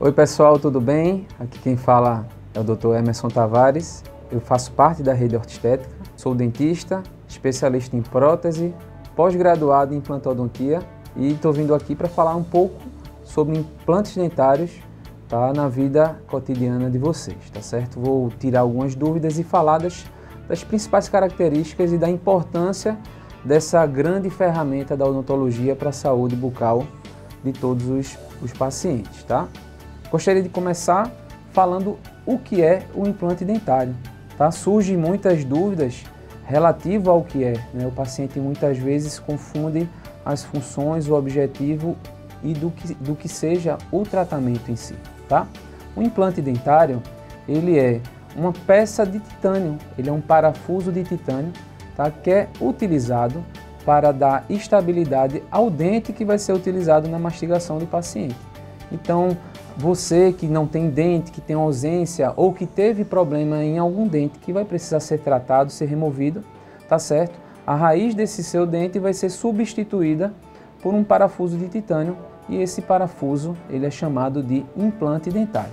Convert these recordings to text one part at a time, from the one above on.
Oi pessoal, tudo bem? Aqui quem fala é o Dr. Emerson Tavares. Eu faço parte da rede ortoestética, sou dentista, especialista em prótese, pós-graduado em implantodontia e estou vindo aqui para falar um pouco sobre implantes dentários, tá, na vida cotidiana de vocês, tá certo? Vou tirar algumas dúvidas e falar das principais características e da importância dessa grande ferramenta da odontologia para a saúde bucal de todos os pacientes, tá? Gostaria de começar falando o que é o implante dentário, tá? Surgem muitas dúvidas relativo ao que é, né? O paciente muitas vezes confunde as funções, o objetivo e do que seja o tratamento em si, tá? O implante dentário, ele é uma peça de titânio, ele é um parafuso de titânio, tá? Que é utilizado para dar estabilidade ao dente que vai ser utilizado na mastigação do paciente. Então, você que não tem dente, que tem ausência ou que teve problema em algum dente que vai precisar ser tratado, ser removido, tá certo? A raiz desse seu dente vai ser substituída por um parafuso de titânio e esse parafuso ele é chamado de implante dentário,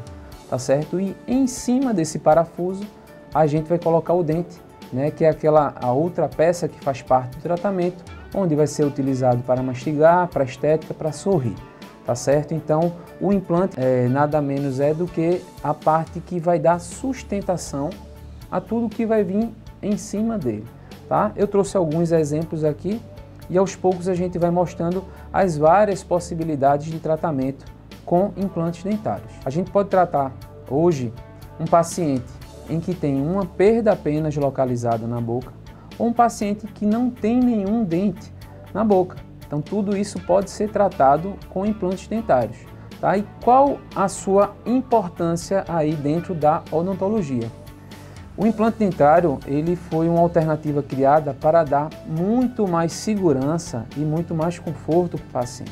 tá certo? E em cima desse parafuso a gente vai colocar o dente, né, que é a outra peça que faz parte do tratamento, onde vai ser utilizado para mastigar, para estética, para sorrir, tá certo? Então, o implante nada menos é do que a parte que vai dar sustentação a tudo que vai vir em cima dele, tá? Eu trouxe alguns exemplos aqui e aos poucos a gente vai mostrando as várias possibilidades de tratamento com implantes dentários. A gente pode tratar hoje um paciente em que tem uma perda apenas localizada na boca ou um paciente que não tem nenhum dente na boca. Então tudo isso pode ser tratado com implantes dentários, tá? E qual a sua importância aí dentro da odontologia? O implante dentário, ele foi uma alternativa criada para dar muito mais segurança e muito mais conforto para o paciente,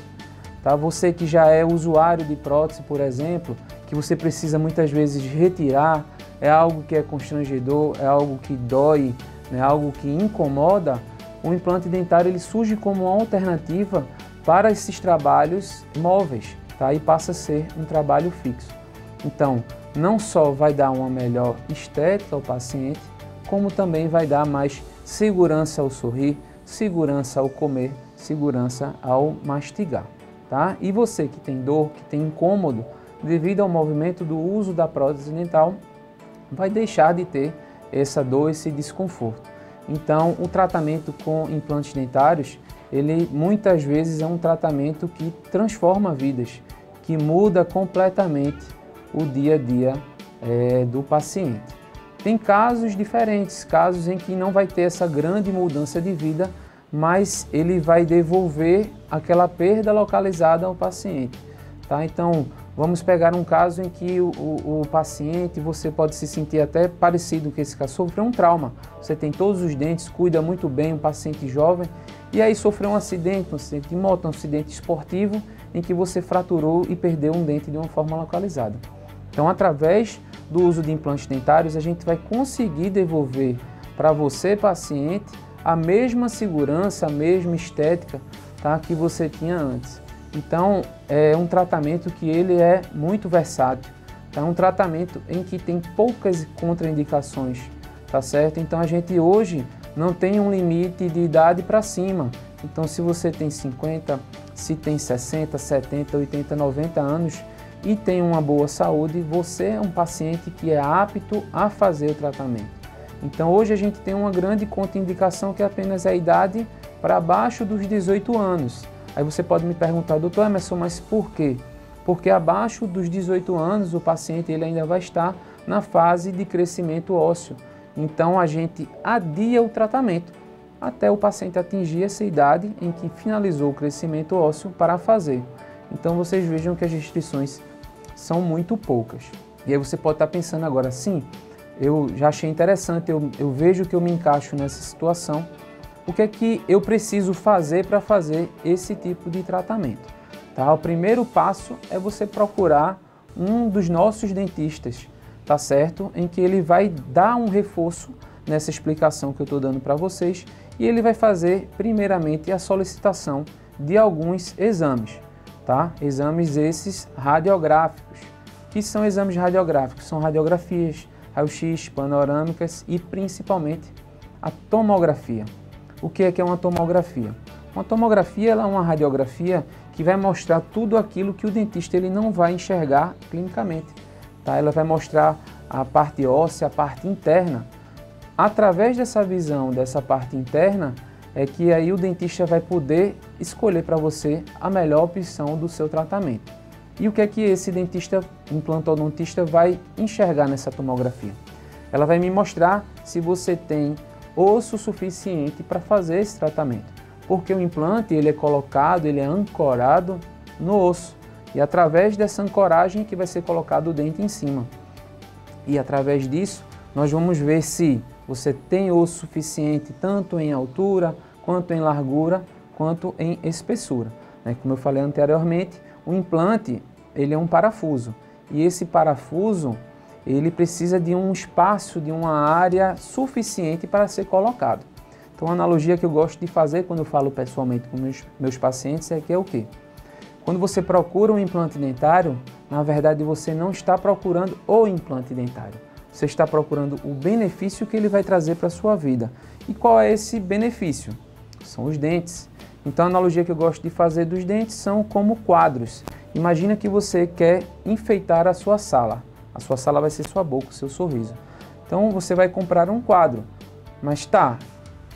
tá? Você que já é usuário de prótese, por exemplo, que você precisa muitas vezes retirar, é algo que é constrangedor, é algo que dói, é algo que incomoda, o implante dentário ele surge como uma alternativa para esses trabalhos móveis, tá? E passa a ser um trabalho fixo. Então, não só vai dar uma melhor estética ao paciente, como também vai dar mais segurança ao sorrir, segurança ao comer, segurança ao mastigar, tá? E você que tem dor, que tem incômodo devido ao movimento do uso da prótese dental, vai deixar de ter essa dor, esse desconforto. Então, o tratamento com implantes dentários, ele muitas vezes é um tratamento que transforma vidas, que muda completamente o dia a dia do paciente. Tem casos diferentes, casos em que não vai ter essa grande mudança de vida, mas ele vai devolver aquela perda localizada ao paciente, tá? Então, vamos pegar um caso em que o paciente, você pode se sentir até parecido com esse caso, sofreu um trauma. Você tem todos os dentes, cuida muito bem, um paciente jovem, e aí sofreu um acidente de moto, um acidente esportivo, em que você fraturou e perdeu um dente de uma forma localizada. Então, através do uso de implantes dentários, a gente vai conseguir devolver para você, paciente, a mesma segurança, a mesma estética, tá, que você tinha antes. Então, é um tratamento que ele é muito versátil, é um tratamento em que tem poucas contraindicações, tá certo? Então, a gente hoje não tem um limite de idade para cima. Então, se você tem 50, se tem 60, 70, 80, 90 anos e tem uma boa saúde, você é um paciente que é apto a fazer o tratamento. Então, hoje a gente tem uma grande contraindicação que é apenas a idade para abaixo dos 18 anos. Aí você pode me perguntar, doutor Emerson, mas por quê? Porque abaixo dos 18 anos o paciente ele ainda vai estar na fase de crescimento ósseo. Então a gente adia o tratamento até o paciente atingir essa idade em que finalizou o crescimento ósseo para fazer. Então vocês vejam que as restrições são muito poucas. E aí você pode estar pensando agora, sim, eu já achei interessante, eu vejo que eu me encaixo nessa situação. O que é que eu preciso fazer para fazer esse tipo de tratamento? Tá? O primeiro passo é você procurar um dos nossos dentistas, tá certo? Em que ele vai dar um reforço nessa explicação que eu estou dando para vocês e ele vai fazer primeiramente a solicitação de alguns exames, tá? Exames esses radiográficos, que são exames radiográficos, são radiografias, raio-x, panorâmicas e principalmente a tomografia. O que é uma tomografia? Uma tomografia ela é uma radiografia que vai mostrar tudo aquilo que o dentista ele não vai enxergar clinicamente. Tá? Ela vai mostrar a parte óssea, a parte interna. Através dessa visão, dessa parte interna, é que aí o dentista vai poder escolher para você a melhor opção do seu tratamento. E o que é que esse dentista, implantodontista, vai enxergar nessa tomografia? Ela vai me mostrar se você tem osso suficiente para fazer esse tratamento. Porque o implante ele é colocado, ele é ancorado no osso. E através dessa ancoragem que vai ser colocado o dente em cima. E através disso, nós vamos ver se você tem osso suficiente tanto em altura, quanto em largura, quanto em espessura. Como eu falei anteriormente, o implante ele é um parafuso. E esse parafuso ele precisa de um espaço, de uma área suficiente para ser colocado. Então, a analogia que eu gosto de fazer quando eu falo pessoalmente com meus pacientes é que é o quê? Quando você procura um implante dentário, na verdade você não está procurando o implante dentário. Você está procurando o benefício que ele vai trazer para a sua vida. E qual é esse benefício? São os dentes. Então, a analogia que eu gosto de fazer dos dentes são como quadros. Imagina que você quer enfeitar a sua sala. A sua sala vai ser sua boca, o seu sorriso. Então, você vai comprar um quadro. Mas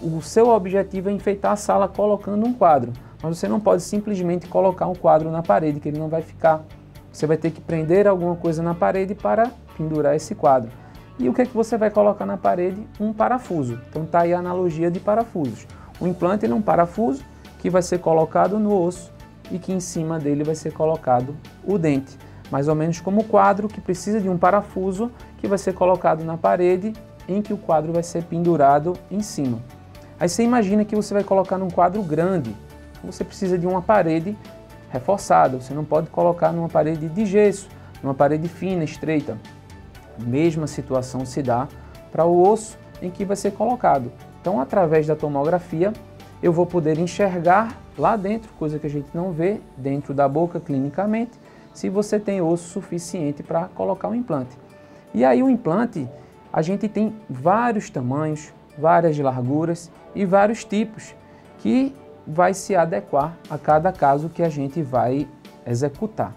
o seu objetivo é enfeitar a sala colocando um quadro. Mas você não pode simplesmente colocar um quadro na parede, que ele não vai ficar. Você vai ter que prender alguma coisa na parede para pendurar esse quadro. E o que é que você vai colocar na parede? Um parafuso. Então está aí a analogia de parafusos. O implante ele é um parafuso que vai ser colocado no osso e que em cima dele vai ser colocado o dente. Mais ou menos como o quadro que precisa de um parafuso que vai ser colocado na parede em que o quadro vai ser pendurado em cima. Aí você imagina que você vai colocar num quadro grande. Você precisa de uma parede reforçada. Você não pode colocar numa parede de gesso, numa parede fina, estreita. Mesma situação se dá para o osso em que vai ser colocado. Então, através da tomografia, eu vou poder enxergar lá dentro, coisa que a gente não vê dentro da boca clinicamente, se você tem osso suficiente para colocar um implante. E aí o implante, a gente tem vários tamanhos, várias larguras e vários tipos que vai se adequar a cada caso que a gente vai executar.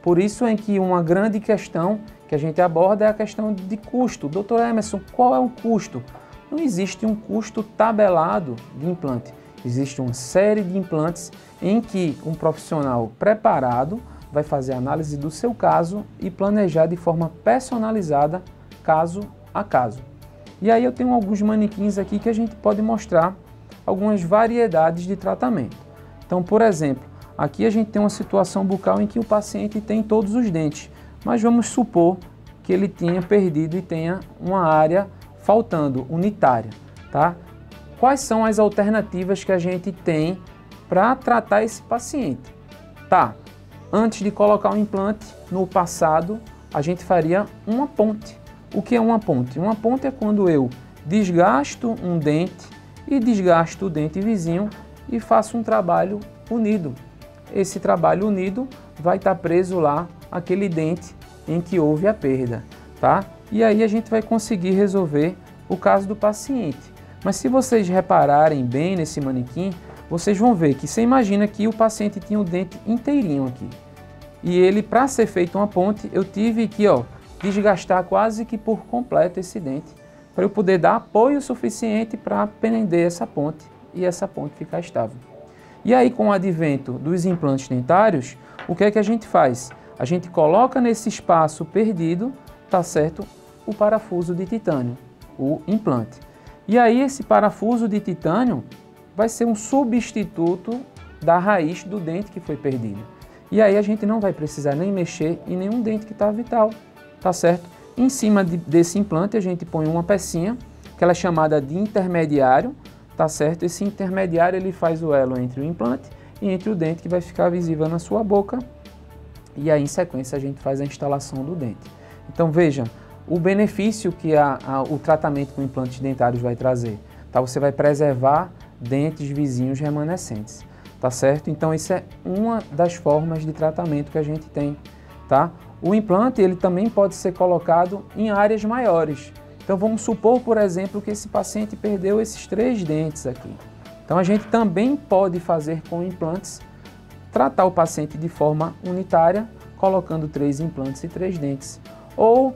Por isso é que uma grande questão que a gente aborda é a questão de custo. Doutor Emerson, qual é o custo? Não existe um custo tabelado de implante. Existe uma série de implantes em que um profissional preparado vai fazer a análise do seu caso e planejar de forma personalizada, caso a caso. E aí eu tenho alguns manequins aqui que a gente pode mostrar algumas variedades de tratamento. Então, por exemplo, aqui a gente tem uma situação bucal em que o paciente tem todos os dentes, mas vamos supor que ele tenha perdido e tenha uma área faltando, unitária, tá? Quais são as alternativas que a gente tem para tratar esse paciente? Tá, antes de colocar o implante, no passado, a gente faria uma ponte. O que é uma ponte? Uma ponte é quando eu desgasto um dente e desgasto o dente vizinho e faço um trabalho unido. Esse trabalho unido vai estar preso lá aquele dente em que houve a perda, tá? E aí a gente vai conseguir resolver o caso do paciente. Mas se vocês repararem bem nesse manequim, vocês vão ver que você imagina que o paciente tinha o dente inteirinho aqui. E ele, para ser feita uma ponte, eu tive que desgastar quase que por completo esse dente, para eu poder dar apoio suficiente para prender essa ponte e essa ponte ficar estável. E aí, com o advento dos implantes dentários, o que é que a gente faz? A gente coloca nesse espaço perdido, tá certo, o parafuso de titânio, o implante. E aí esse parafuso de titânio vai ser um substituto da raiz do dente que foi perdido. E aí a gente não vai precisar nem mexer em nenhum dente que está vital, tá certo? Em cima desse implante a gente põe uma pecinha, que ela é chamada de intermediário, tá certo? Esse intermediário ele faz o elo entre o implante e entre o dente que vai ficar visível na sua boca. E aí em sequência a gente faz a instalação do dente. Então veja, o benefício que o tratamento com implantes dentários vai trazer, tá? Você vai preservar dentes vizinhos remanescentes, tá certo? Então isso é uma das formas de tratamento que a gente tem, tá? O implante ele também pode ser colocado em áreas maiores. Então vamos supor, por exemplo, que esse paciente perdeu esses 3 dentes aqui. Então a gente também pode fazer com implantes, tratar o paciente de forma unitária, colocando 3 implantes e 3 dentes. Ou,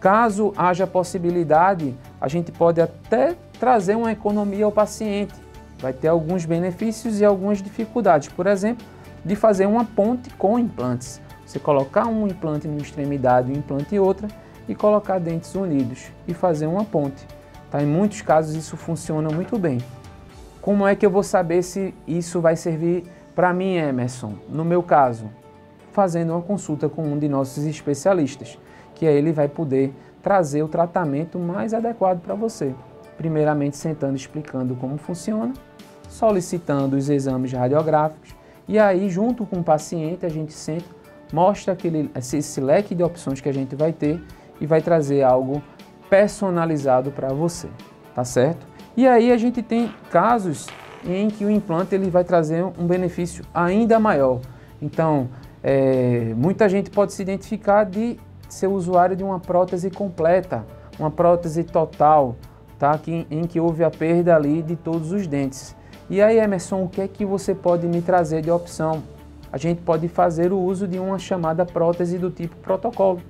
caso haja possibilidade, a gente pode até trazer uma economia ao paciente. Vai ter alguns benefícios e algumas dificuldades. Por exemplo, de fazer uma ponte com implantes. Você colocar um implante numa extremidade e um implante em outra e colocar dentes unidos e fazer uma ponte. Tá? Em muitos casos isso funciona muito bem. Como é que eu vou saber se isso vai servir para mim, Emerson? No meu caso, fazendo uma consulta com um de nossos especialistas, que aí ele vai poder trazer o tratamento mais adequado para você. Primeiramente sentando, explicando como funciona, solicitando os exames radiográficos e aí junto com o paciente a gente senta, mostra esse leque de opções que a gente vai ter e vai trazer algo personalizado para você, tá certo? E aí a gente tem casos em que o implante ele vai trazer um benefício ainda maior. Então, muita gente pode se identificar de ser usuário de uma prótese completa, uma prótese total, tá? Em que houve a perda ali de todos os dentes. E aí, Emerson, o que é que você pode me trazer de opção? A gente pode fazer o uso de uma chamada prótese do tipo protocolo,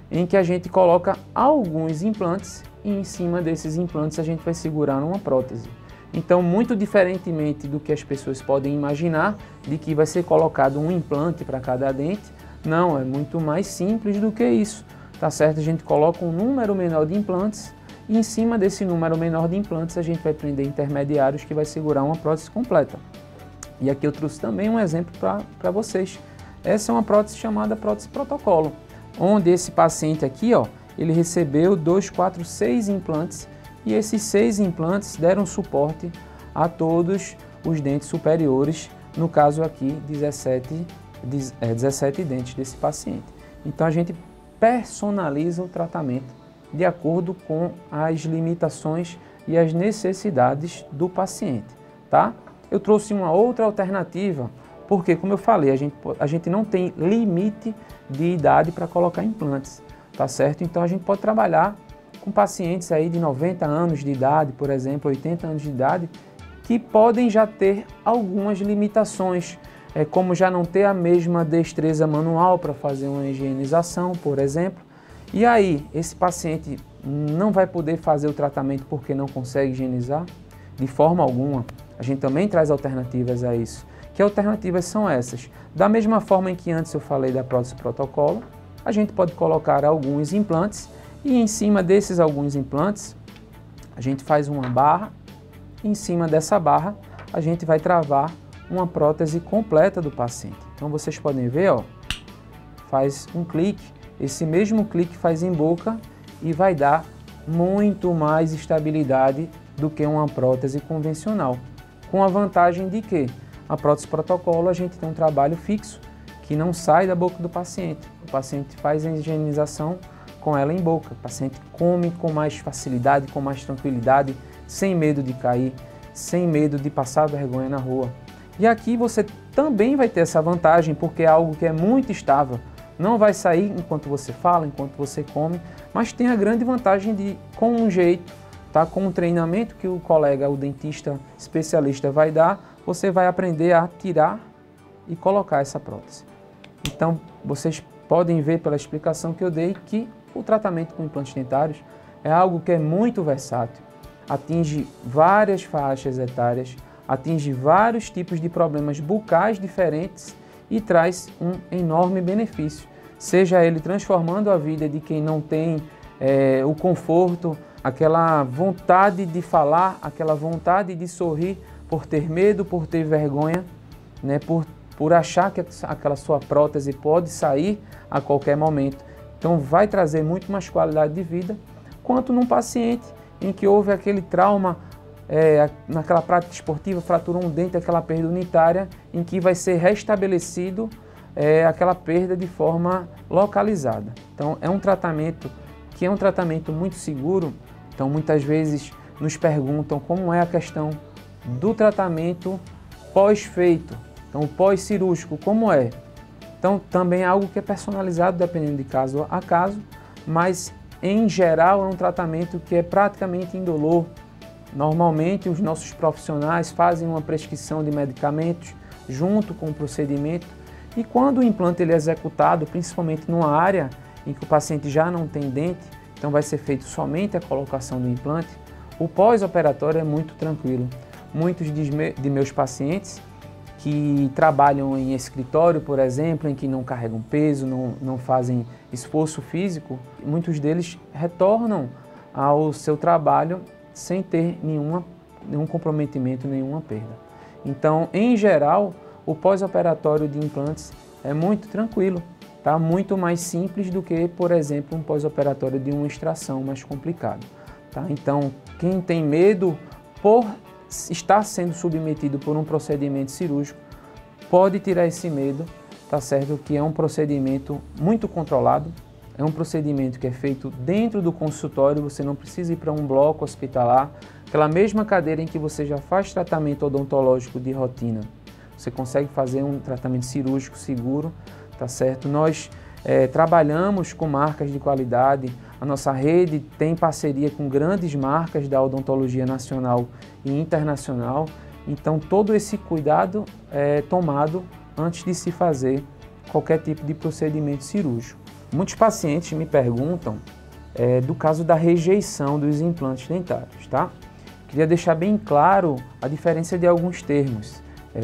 em que a gente coloca alguns implantes e em cima desses implantes a gente vai segurar uma prótese. Então, muito diferentemente do que as pessoas podem imaginar, de que vai ser colocado um implante para cada dente, não, é muito mais simples do que isso, tá certo? A gente coloca um número menor de implantes e em cima desse número menor de implantes a gente vai prender intermediários que vai segurar uma prótese completa. E aqui eu trouxe também um exemplo para vocês. Essa é uma prótese chamada prótese protocolo, onde esse paciente aqui, ó, ele recebeu 2, 4, 6 implantes e esses 6 implantes deram suporte a todos os dentes superiores, no caso aqui 17 dentes desse paciente. Então a gente personaliza o tratamento de acordo com as limitações e as necessidades do paciente, tá? Eu trouxe uma outra alternativa, porque como eu falei, a gente não tem limite de idade para colocar implantes, tá certo? Então a gente pode trabalhar com pacientes aí de 90 anos de idade, por exemplo, 80 anos de idade, que podem já ter algumas limitações, como já não ter a mesma destreza manual para fazer uma higienização, por exemplo. E aí, esse paciente não vai poder fazer o tratamento porque não consegue higienizar? De forma alguma. A gente também traz alternativas a isso. Que alternativas são essas? Da mesma forma em que antes eu falei da prótese protocolo, a gente pode colocar alguns implantes e em cima desses alguns implantes, a gente faz uma barra e em cima dessa barra a gente vai travar uma prótese completa do paciente. Então vocês podem ver, ó, faz um clique, esse mesmo clique faz em boca e vai dar muito mais estabilidade do que uma prótese convencional. Com a vantagem de que a prótese protocolo a gente tem um trabalho fixo que não sai da boca do paciente. O paciente faz a higienização com ela em boca. O paciente come com mais facilidade, com mais tranquilidade, sem medo de cair, sem medo de passar vergonha na rua. E aqui você também vai ter essa vantagem porque é algo que é muito estável. Não vai sair enquanto você fala, enquanto você come, mas tem a grande vantagem de, com um jeito, tá? Com um treinamento que o colega, o dentista especialista vai dar, você vai aprender a tirar e colocar essa prótese. Então, vocês podem ver pela explicação que eu dei que o tratamento com implantes dentários é algo que é muito versátil, atinge várias faixas etárias, atinge vários tipos de problemas bucais diferentes e traz um enorme benefício, seja ele transformando a vida de quem não tem o conforto, aquela vontade de falar, aquela vontade de sorrir por ter medo, por ter vergonha, né, por achar que aquela sua prótese pode sair a qualquer momento. Então vai trazer muito mais qualidade de vida, quanto num paciente em que houve aquele trauma, naquela prática esportiva, fraturou um dente, aquela perda unitária, em que vai ser restabelecido aquela perda de forma localizada. Então é um tratamento que é um tratamento muito seguro. Então muitas vezes nos perguntam como é a questão do tratamento pós-feito, então o pós-cirúrgico, como é? Então, também é algo que é personalizado dependendo de caso a caso, mas em geral é um tratamento que é praticamente indolor. Normalmente os nossos profissionais fazem uma prescrição de medicamentos junto com o procedimento e quando o implante ele é executado, principalmente numa área em que o paciente já não tem dente, então vai ser feito somente a colocação do implante, o pós-operatório é muito tranquilo. Muitos de meus pacientes que trabalham em escritório, por exemplo, em que não carregam peso, não fazem esforço físico, muitos deles retornam ao seu trabalho sem ter nenhum comprometimento, nenhuma perda. Então, em geral, o pós-operatório de implantes é muito tranquilo, tá? Muito mais simples do que, por exemplo, um pós-operatório de uma extração mais complicado. Tá? Então, quem tem medo por estar sendo submetido por um procedimento cirúrgico, pode tirar esse medo, tá certo? Que é um procedimento muito controlado, é um procedimento que é feito dentro do consultório, você não precisa ir para um bloco hospitalar, aquela mesma cadeira em que você já faz tratamento odontológico de rotina, você consegue fazer um tratamento cirúrgico seguro, tá certo? Nós trabalhamos com marcas de qualidade, a nossa rede tem parceria com grandes marcas da odontologia nacional e internacional, então todo esse cuidado é tomado antes de se fazer qualquer tipo de procedimento cirúrgico. Muitos pacientes me perguntam do caso da rejeição dos implantes dentários, tá? Queria deixar bem claro a diferença de alguns termos.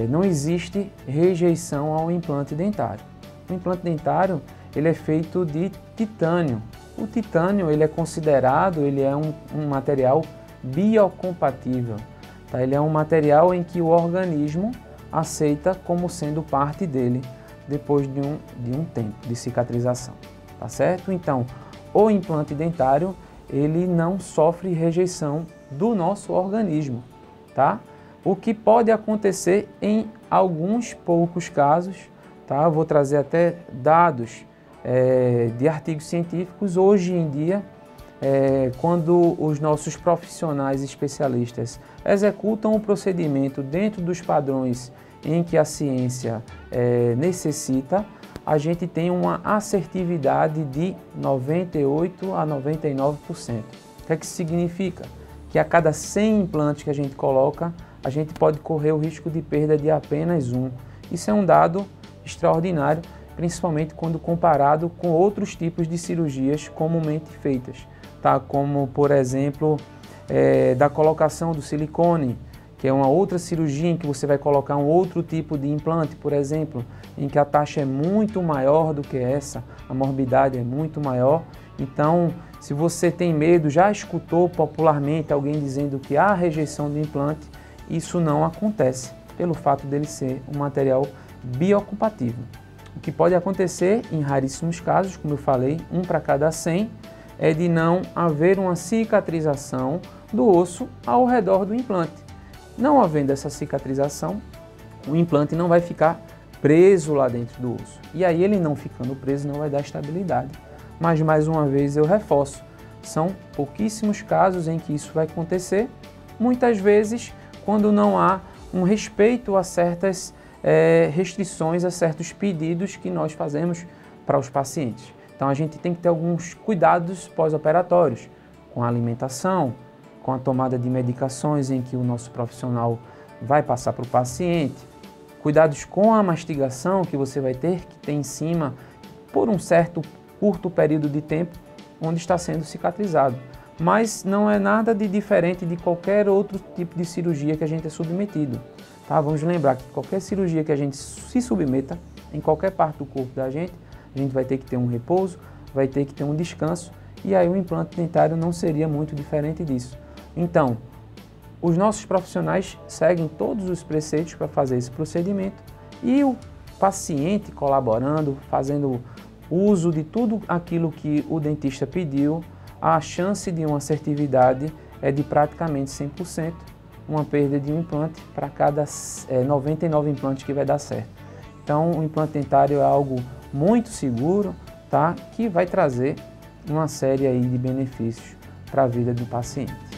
Não existe rejeição ao implante dentário. O implante dentário ele é feito de titânio. O titânio ele é considerado, ele é um material biocompatível. Tá? Ele é um material em que o organismo aceita como sendo parte dele depois de um tempo de cicatrização. Tá certo? Então, o implante dentário ele não sofre rejeição do nosso organismo. Tá? O que pode acontecer em alguns poucos casos, tá? Eu vou trazer até dados de artigos científicos. Hoje em dia, quando os nossos profissionais especialistas executam o procedimento dentro dos padrões em que a ciência necessita, a gente tem uma assertividade de 98% a 99%. O que é que isso significa? Que a cada 100 implantes que a gente coloca, a gente pode correr o risco de perda de apenas um. Isso é um dado extraordinário, principalmente quando comparado com outros tipos de cirurgias comumente feitas, tá? Como, por exemplo, da colocação do silicone, que é uma outra cirurgia em que você vai colocar um outro tipo de implante, por exemplo, em que a taxa é muito maior do que essa, a morbidade é muito maior. Então, se você tem medo, já escutou popularmente alguém dizendo que há rejeição do implante, isso não acontece, pelo fato dele ser um material biocompatível. O que pode acontecer, em raríssimos casos, como eu falei, 1 para cada 100, é de não haver uma cicatrização do osso ao redor do implante. Não havendo essa cicatrização, o implante não vai ficar preso lá dentro do osso. E aí ele não ficando preso não vai dar estabilidade. Mas mais uma vez eu reforço, são pouquíssimos casos em que isso vai acontecer, muitas vezes quando não há um respeito a certas restrições, a certos pedidos que nós fazemos para os pacientes. Então a gente tem que ter alguns cuidados pós-operatórios, com a alimentação, com a tomada de medicações em que o nosso profissional vai passar para o paciente, cuidados com a mastigação que você vai ter que ter em cima por um certo curto período de tempo onde está sendo cicatrizado. Mas não é nada de diferente de qualquer outro tipo de cirurgia que a gente é submetido. Tá? Vamos lembrar que qualquer cirurgia que a gente se submeta, em qualquer parte do corpo da gente, a gente vai ter que ter um repouso, vai ter que ter um descanso, e aí o implante dentário não seria muito diferente disso. Então, os nossos profissionais seguem todos os preceitos para fazer esse procedimento e o paciente colaborando, fazendo uso de tudo aquilo que o dentista pediu, a chance de uma assertividade é de praticamente 100%, uma perda de um implante para cada 99 implantes que vai dar certo. Então, o implante dentário é algo muito seguro, tá? Que vai trazer uma série aí de benefícios para a vida do paciente.